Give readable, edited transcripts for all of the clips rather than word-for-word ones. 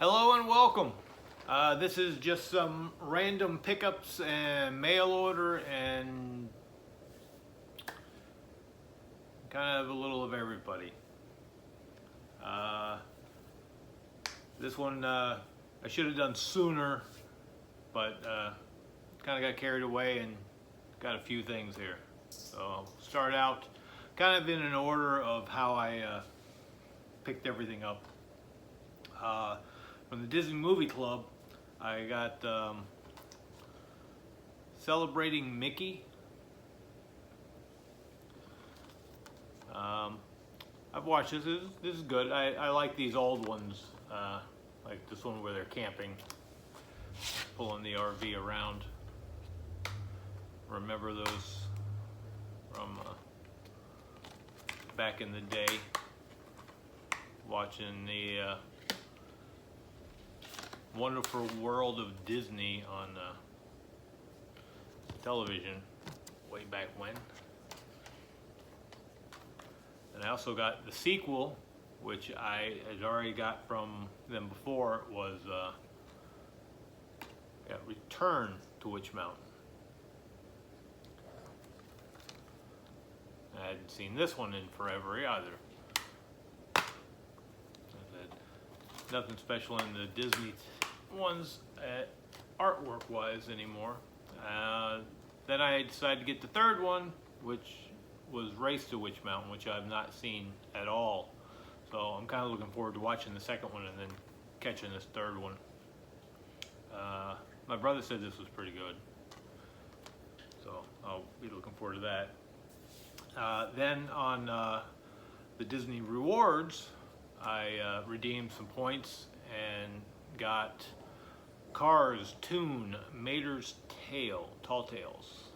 Hello and welcome. This is just some random pickups and mail order and kind of a little of everybody. This one I should have done sooner, but kind of got carried away and got a few things here. So I'll start out kind of in an order of how I picked everything up. From the Disney Movie Club, I got Celebrating Mickey. I've watched this. This is good. I like these old ones, like this one where they're camping, pulling the RV around. Remember those from back in the day, watching the Wonderful World of Disney on television way back when. And I also got the sequel, which I had already got from them before. It was Return to Witch Mountain. I hadn't seen this one in forever either. Nothing special in the Disney ones artwork wise anymore. Then I decided to get the third one, which was Race to Witch Mountain, which I've not seen at all. So I'm kind of looking forward to watching the second one and then catching this third one. My brother said this was pretty good, so I'll be looking forward to that. Then on the Disney Rewards, I redeemed some points and got Cars Toon Mater's Tall Tales.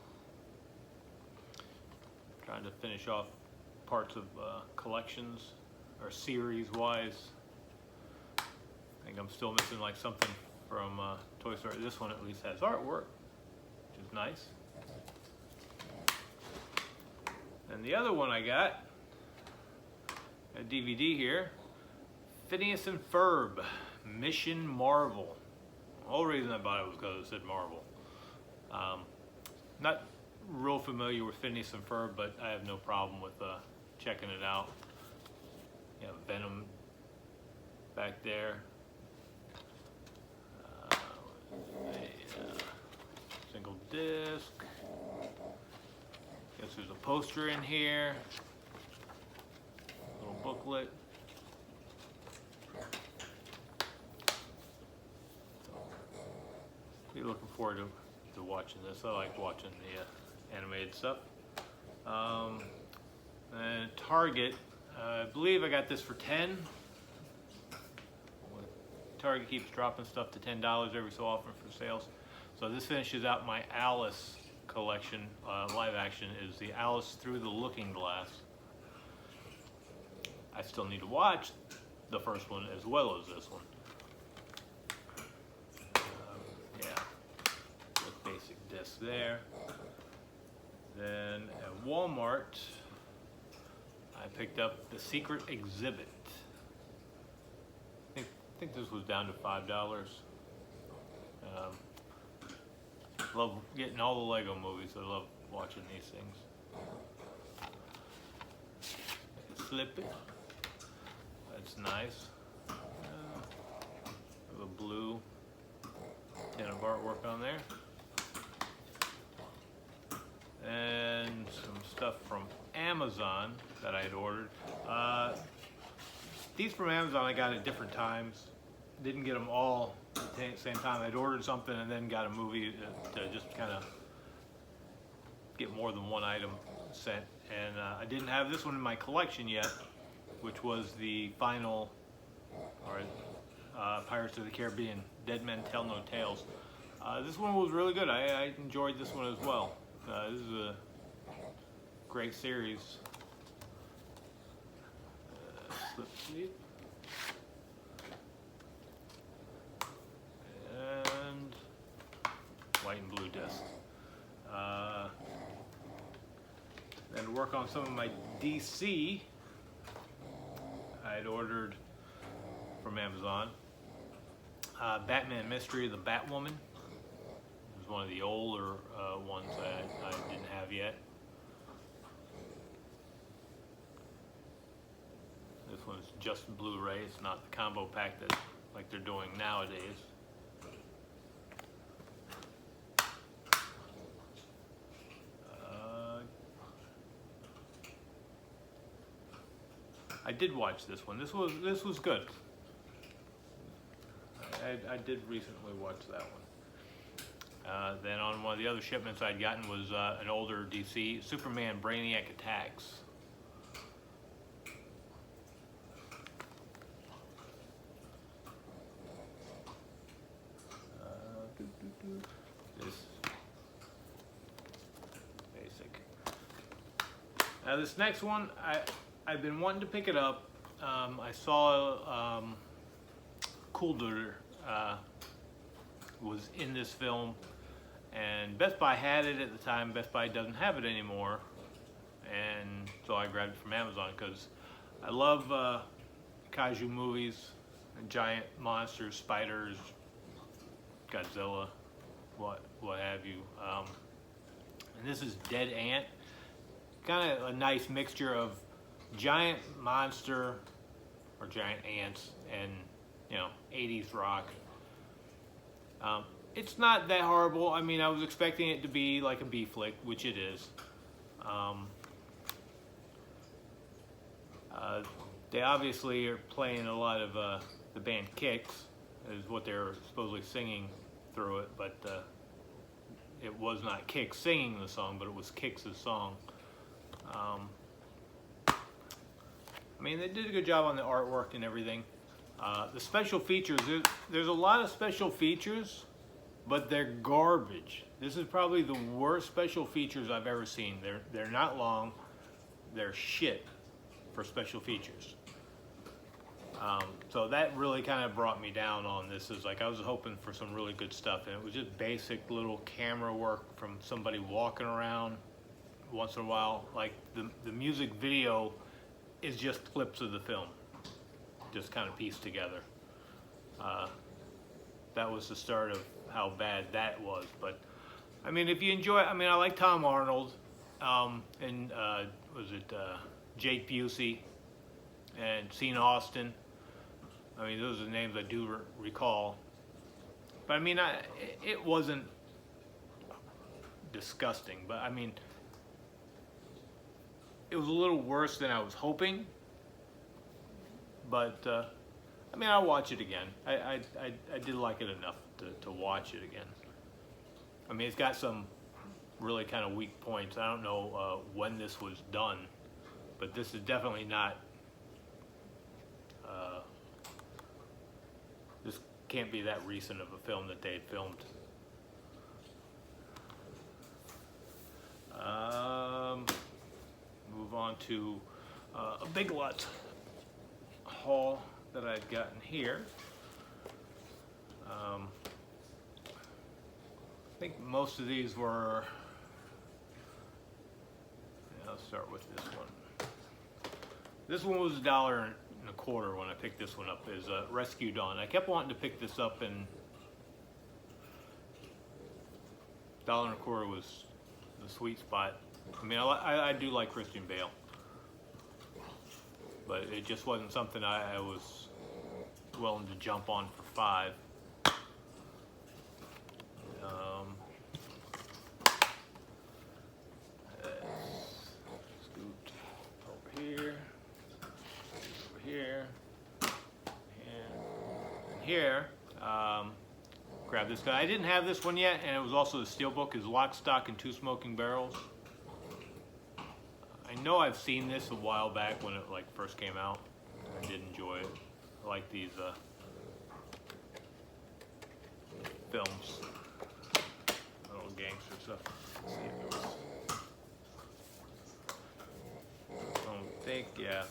Trying to finish off parts of collections or series wise. I think I'm still missing like something from Toy Story. This one at least has artwork, which is nice. And the other one I got a DVD here, Phineas and Ferb, Mission Marvel. The whole reason I bought it was because it said Marvel. Not real familiar with Phineas and Ferb, but I have no problem with checking it out. You know, Venom back there. Single disc. Guess there's a poster in here. Little booklet. Be looking forward to watching this. I like watching the animated stuff. And Target, I believe I got this for $10. Target keeps dropping stuff to $10 every so often for sales. So this finishes out my Alice collection. Live action is the Alice Through the Looking Glass. I still need to watch the first one as well as this one. Disc there. Then at Walmart, I picked up The Secret Exhibit. I think this was down to $5. Love getting all the Lego movies. I love watching these things. Slip it. That's nice. A blue tin of artwork on there. And some stuff from Amazon that I had ordered. These from Amazon I got at different times. Didn't get them all at the same time. I'd ordered something and then got a movie to just kind of get more than one item sent. And I didn't have this one in my collection yet, which was the final, Pirates of the Caribbean, Dead Men Tell No Tales. This one was really good. I enjoyed this one as well. This is a great series. Slip sleeve. And white and blue disc. Then to work on some of my DC, I had ordered from Amazon. Batman Mystery of the Batwoman. It was one of the older ones that I didn't have yet. This one's just Blu-ray. It's not the combo pack that like they're doing nowadays. I did watch this one. This was good. I did recently watch that one. Then on one of the other shipments I'd gotten was an older DC, Superman Brainiac Attacks. This basic. Now this next one, I've been wanting to pick it up. I saw Coolder was in this film, and Best Buy had it at the time. Best Buy doesn't have it anymore, and so I grabbed it from Amazon because I love kaiju movies, giant monsters, spiders, Godzilla, what have you. And this is Dead Ant, kind of a nice mixture of giant monster or giant ants and 80s rock. It's not that horrible. I mean, I was expecting it to be like a B flick, which it is. They obviously are playing a lot of the band Kix, is what they're supposedly singing through it, but it was not Kix singing the song, but it was Kix's song. I mean, they did a good job on the artwork and everything. The special features, there's a lot of special features, but they're garbage. This is probably the worst special features I've ever seen. They're not long. They're shit for special features. So that really kind of brought me down on this. Is like I was hoping for some really good stuff, and it was just basic little camera work from somebody walking around once in a while. Like the music video is just clips of the film, just kind of pieced together. That was the start of how bad that was. But I mean, if you enjoy, I mean, I like Tom Arnold, and was it Jake Busey and Sean Austin. I mean, those are the names I do recall. But I mean, it wasn't disgusting, but I mean, it was a little worse than I was hoping. But I mean, I'll watch it again. I did like it enough to watch it again. I mean, it's got some really kind of weak points. I don't know when this was done, but this is definitely not. This can't be that recent of a film that they had filmed. Move on to a Big Lots haul that I'd gotten here. I think most of these were, I'll start with this one. This one was $1.25 when I picked this one up, is Rescue Dawn. I kept wanting to pick this up, and $1.25 was the sweet spot. I mean, I do like Christian Bale, but it just wasn't something I was willing to jump on for $5. Scoot over here, and here. Grab this guy. I didn't have this one yet, and it was also the steelbook, is Lock, Stock, and Two Smoking Barrels. I know I've seen this a while back when it like first came out. I did enjoy it. I like these films, little gangster stuff. Let's see if it was. I don't think, yeah,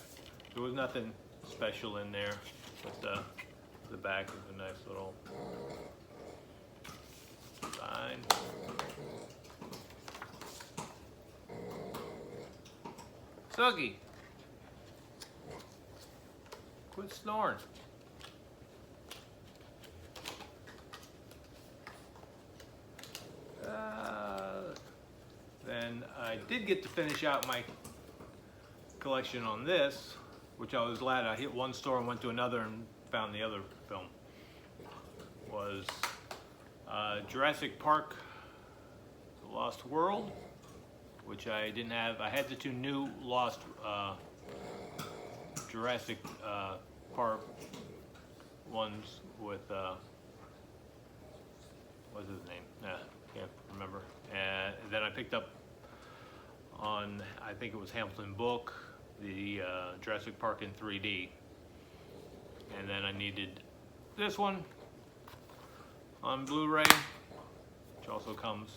there was nothing special in there, but the back is a nice little design. Suggy, quit snoring. did get to finish out my collection on this, which I was glad. I hit one store and went to another and found the other film, was Jurassic Park The Lost World, which I didn't have. I had the two new Lost Jurassic Park ones with what's his name? Can't remember. And then I picked up on, I think it was Hamilton Book, the Jurassic Park in 3D. And then I needed this one on Blu-ray, which also comes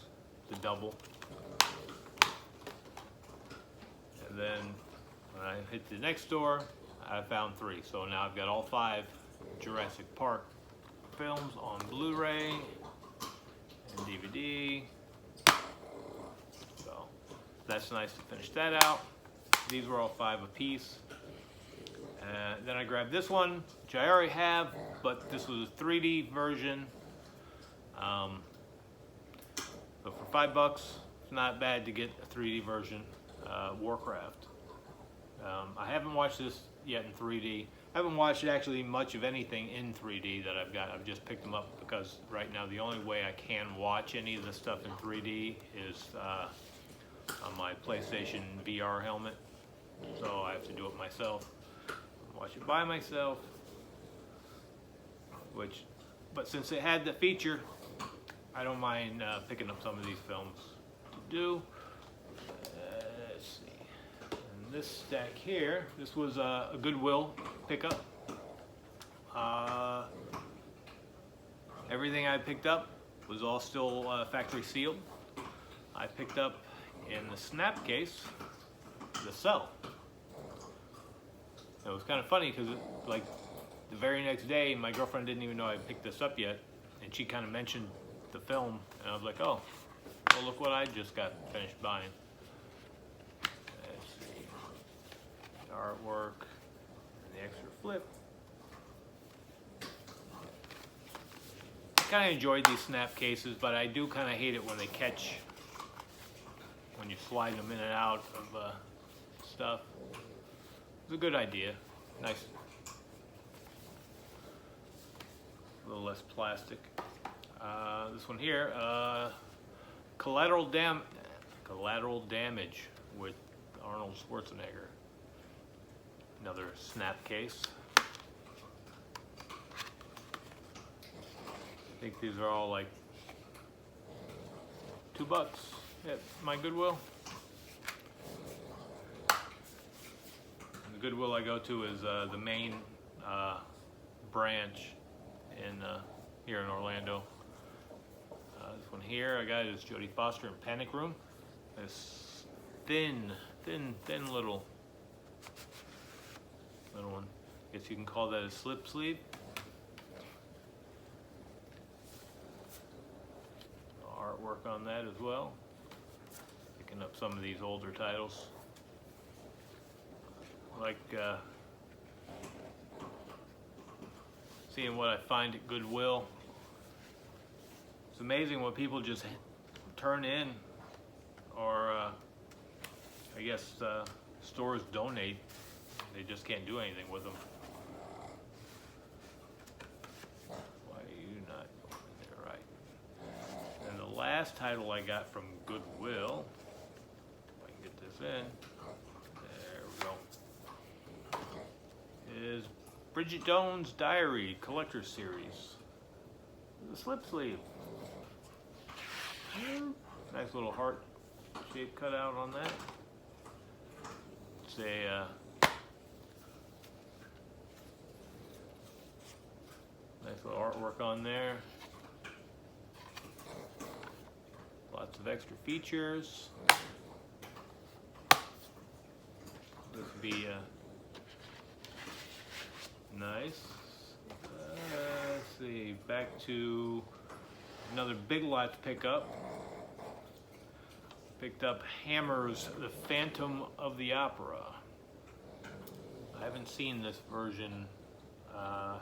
to double. And then when I hit the next store, I found 3. So now I've got all 5 Jurassic Park films on Blu-ray and DVD. So that's nice to finish that out. These were all 5 apiece. Then I grabbed this one, which I already have, but this was a 3D version. So for $5, it's not bad to get a 3D version. Warcraft. I haven't watched this yet in 3D. I haven't watched actually much of anything in 3D that I've got. I've just picked them up because right now the only way I can watch any of this stuff in 3D is on my PlayStation VR helmet. So I have to do it myself. Watch it by myself. But since it had the feature, I don't mind picking up some of these films to do. Let's see. And this stack here, this was a Goodwill pickup. Everything I picked up was all still factory sealed. I picked up in the snap case the cell. It was kind of funny because like the very next day, my girlfriend didn't even know I picked this up yet, and she kind of mentioned the film, and I was like, oh, well, look what I just got finished buying. Let's see. The artwork and the extra flip. I kind of enjoyed these snap cases, but I do kind of hate it when they catch, when you slide them in and out of stuff. It's a good idea. Nice. A little less plastic. This one here, collateral damage with Arnold Schwarzenegger. Another snap case. I think these are all like $2 at my Goodwill. The Goodwill I go to is the main branch in here in Orlando. This one here I got is Jodie Foster in Panic Room. This thin little one. Guess you can call that a slip sleeve. Artwork on that as well. Picking up some of these older titles. Like seeing what I find at Goodwill. It's amazing what people just turn in, or I guess stores donate. They just can't do anything with them. Why are you not going there? Right. And the last title I got from Goodwill, if I can get this in, there we go, is Bridget Jones' Diary Collector Series. The slip sleeve. Nice little heart shape cutout on that. It's a nice little artwork on there. Lots of extra features. This would be nice. Let's see, back to another Big Lots pickup. Picked up Hammer's The Phantom of the Opera. I haven't seen this version. I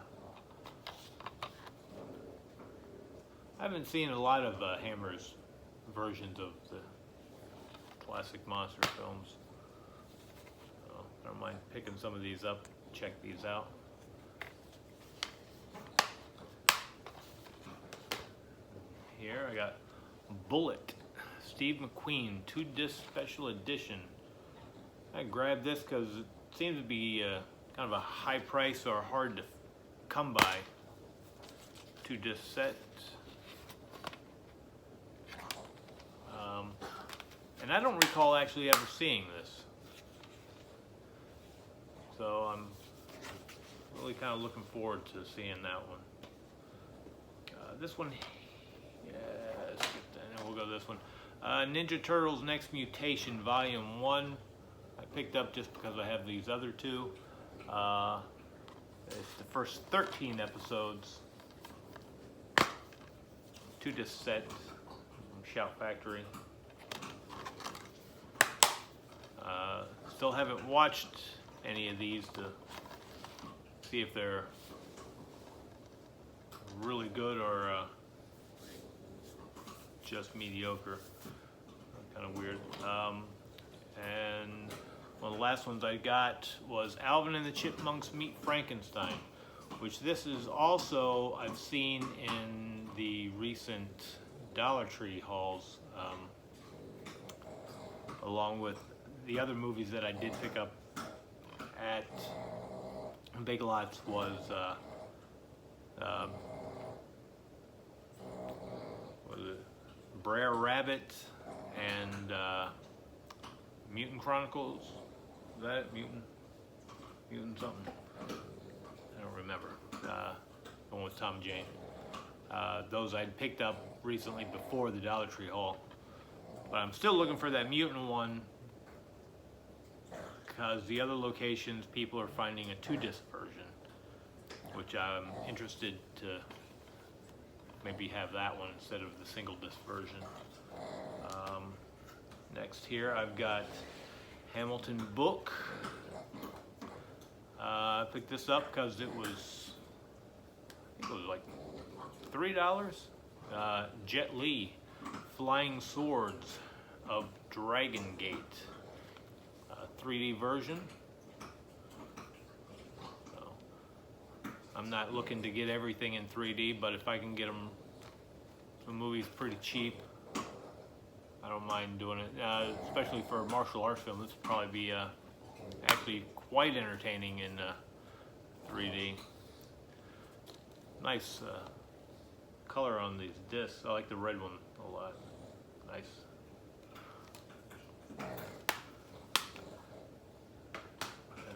haven't seen a lot of Hammer's versions of the classic monster films. So I don't mind picking some of these up, check these out. Here I got Bullet, Steve McQueen, 2-disc special edition. I grabbed this because it seems to be kind of a high price or hard to come by. 2-disc set. And I don't recall actually ever seeing this. So I'm really kind of looking forward to seeing that one. This one, yeah, skip that, and we'll go to this one. Ninja Turtles Next Mutation, Volume 1. I picked up just because I have these other two. It's the first 13 episodes. 2-disc set from Shout Factory. Still haven't watched any of these to see if they're really good or just mediocre. Kind of weird. And one of the last ones I got was Alvin and the Chipmunks Meet Frankenstein, which this is also I've seen in the recent Dollar Tree hauls, along with the other movies that I did pick up at Big Lots was it Brer Rabbit and Mutant Chronicles. Is that it? Mutant something? I don't remember. The one with Tom and Jane. Those I'd picked up recently before the Dollar Tree haul. But I'm still looking for that mutant one because the other locations people are finding a 2-disc version, which I'm interested to maybe have that one instead of the single-disc version. Next here I've got Hamilton book. I picked this up because it was, I think it was like $3. Jet Li, Flying Swords of Dragon Gate, 3D version. So, I'm not looking to get everything in 3D, but if I can get some movies pretty cheap, I don't mind doing it. Especially for a martial arts film, this would probably be actually quite entertaining in 3D. Nice color on these discs. I like the red one a lot. Nice. And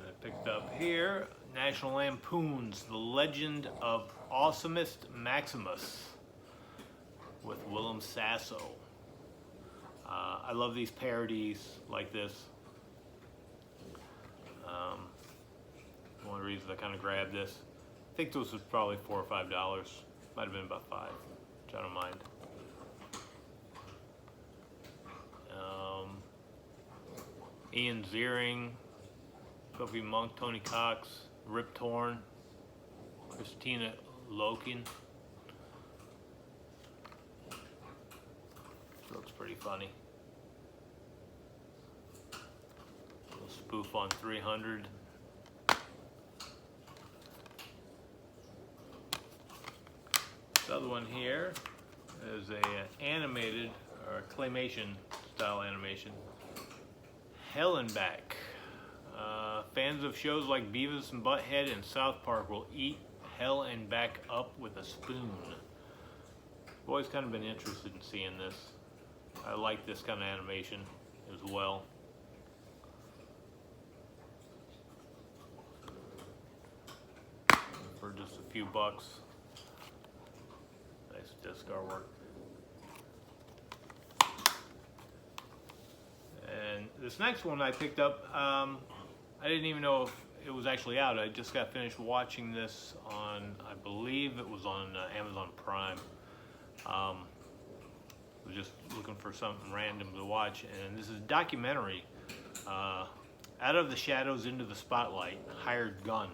I picked up here National Lampoon's The Legend of Awesomest Maximus with Willem Sasso. I love these parodies like this. One of the reasons I kind of grabbed this. I think this was probably $4 or $5. Might have been about $5, which I don't mind. Ian Ziering, Kofi Monk, Tony Cox, Rip Torn, Christina Loken. Looks pretty funny. A little spoof on 300. This other one here is a animated or claymation style animation. Hell and Back. Fans of shows like Beavis and Butthead and South Park will eat Hell and Back up with a spoon. I've always kind of been interested in seeing this. I like this kind of animation as well. For just a few bucks. Nice disc artwork. And this next one I picked up, I didn't even know if it was actually out. I just got finished watching this on, I believe it was on Amazon Prime. I was just looking for something random to watch, and this is a documentary, Out of the Shadows into the Spotlight, Hired Gun.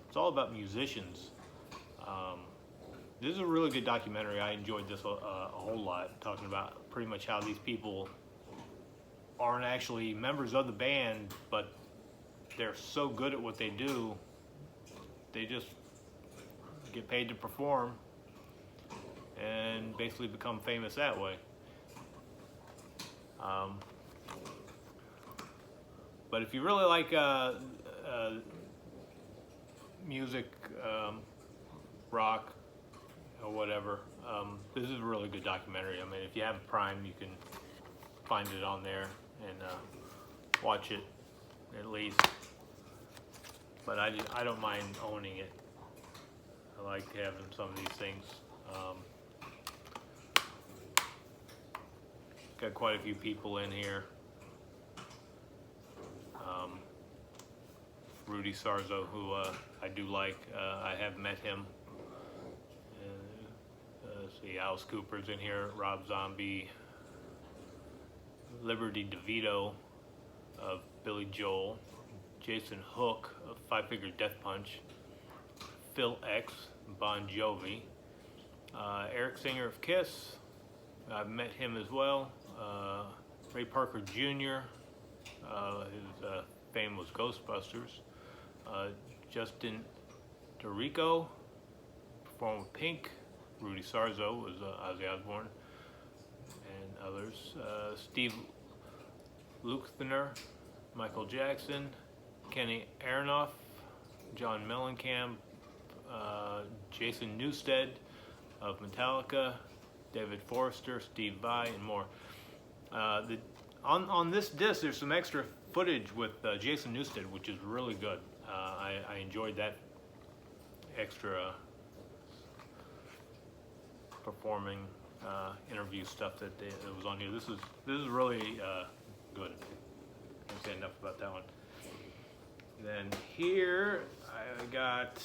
It's all about musicians. This is a really good documentary. I enjoyed this a whole lot, talking about pretty much how these people aren't actually members of the band, but they're so good at what they do, they just get paid to perform and basically become famous that way. But if you really like music, rock, or whatever, this is a really good documentary. I mean, if you have Prime, you can find it on there and watch it at least. But I don't mind owning it. I like having some of these things. Got quite a few people in here. Rudy Sarzo, who I do like. I have met him. Let's see, Alice Cooper's in here, Rob Zombie, Liberty DeVito of Billy Joel, Jason Hook of Five Finger Death Punch, Phil X, Bon Jovi, Eric Singer of Kiss. I've met him as well. Ray Parker Jr. His fame was Ghostbusters. Justin DeRico performed with Pink. Rudy Sarzo was Ozzy Osbourne and others. Steve Lukather, Michael Jackson, Kenny Aronoff, John Mellencamp, Jason Newsted of Metallica, David Forrester, Steve Vai, and more. On this disc, there's some extra footage with Jason Newsted, which is really good. I enjoyed that extra performing interview stuff that was on here. This is really good. I can't say enough about that one. Then here I got,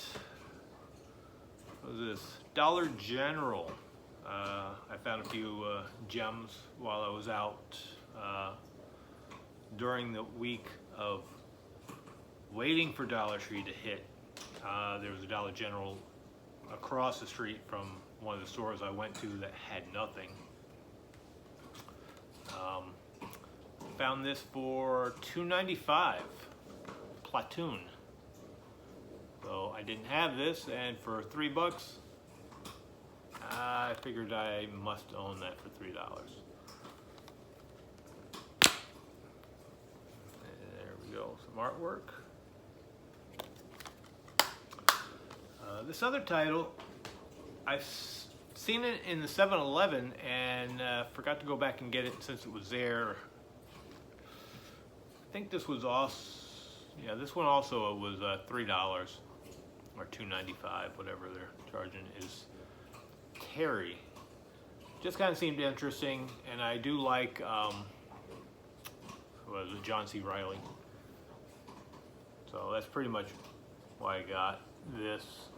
what was this? Dollar General. I found a few gems while I was out during the week of waiting for Dollar Tree to hit. There was a Dollar General across the street from one of the stores I went to that had nothing. Found this for $2.95, Platoon. So I didn't have this, and for $3, I figured I must own that for $3. There we go, some artwork. This other title, I've seen it in the 7-Eleven and forgot to go back and get it since it was there. I think this was also, yeah, this one also was $3 or $2.95, whatever they're charging. Is Terry. Just kind of seemed interesting, and I do like who was it, John C. Reilly. So that's pretty much why I got this.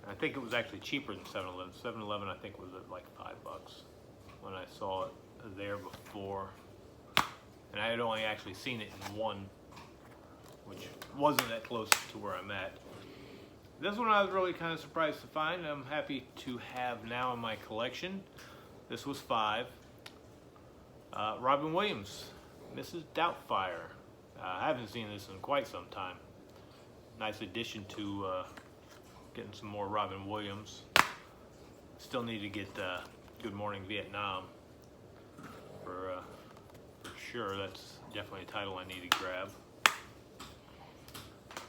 I think it was actually cheaper than 7-Eleven. 7-Eleven I think was at like $5 when I saw it there before. And I had only actually seen it in one, which wasn't that close to where I'm at. This one I was really kind of surprised to find. I'm happy to have now in my collection. This was $5. Robin Williams, Mrs. Doubtfire. I haven't seen this in quite some time. Nice addition to getting some more Robin Williams. Still need to get Good Morning Vietnam for sure. That's definitely a title I need to grab.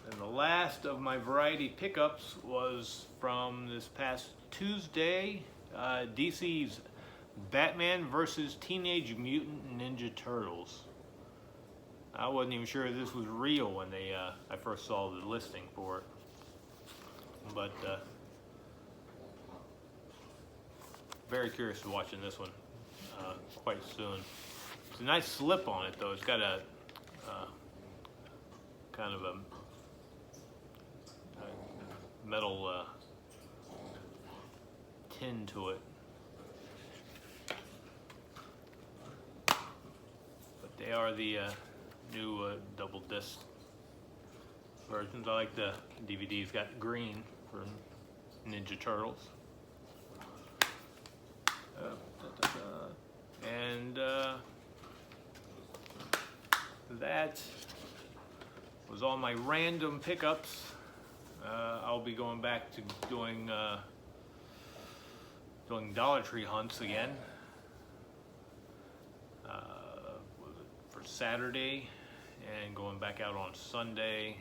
And the last of my variety pickups was from this past Tuesday, DC's Batman vs. Teenage Mutant Ninja Turtles. I wasn't even sure this was real when I first saw the listing for it. But very curious to watching this one quite soon. It's a nice slip on it though. It's got a kind of a metal tin to it. But they are the new double disc versions. I like the DVD's got green for Ninja Turtles. And that was all my random pickups. I'll be going back to doing Dollar Tree hunts again. Was it for Saturday, and going back out on Sunday.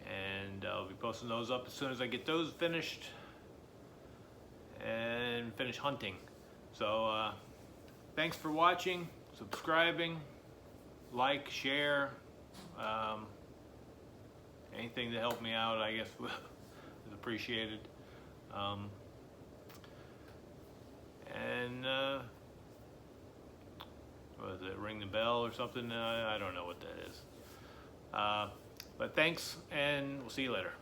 And I'll be posting those up as soon as I get those finished and finish hunting. So thanks for watching, subscribing, like, share, anything to help me out, I guess, is appreciated. And what is it, ring the bell or something? I don't know what that is. But thanks, and we'll see you later.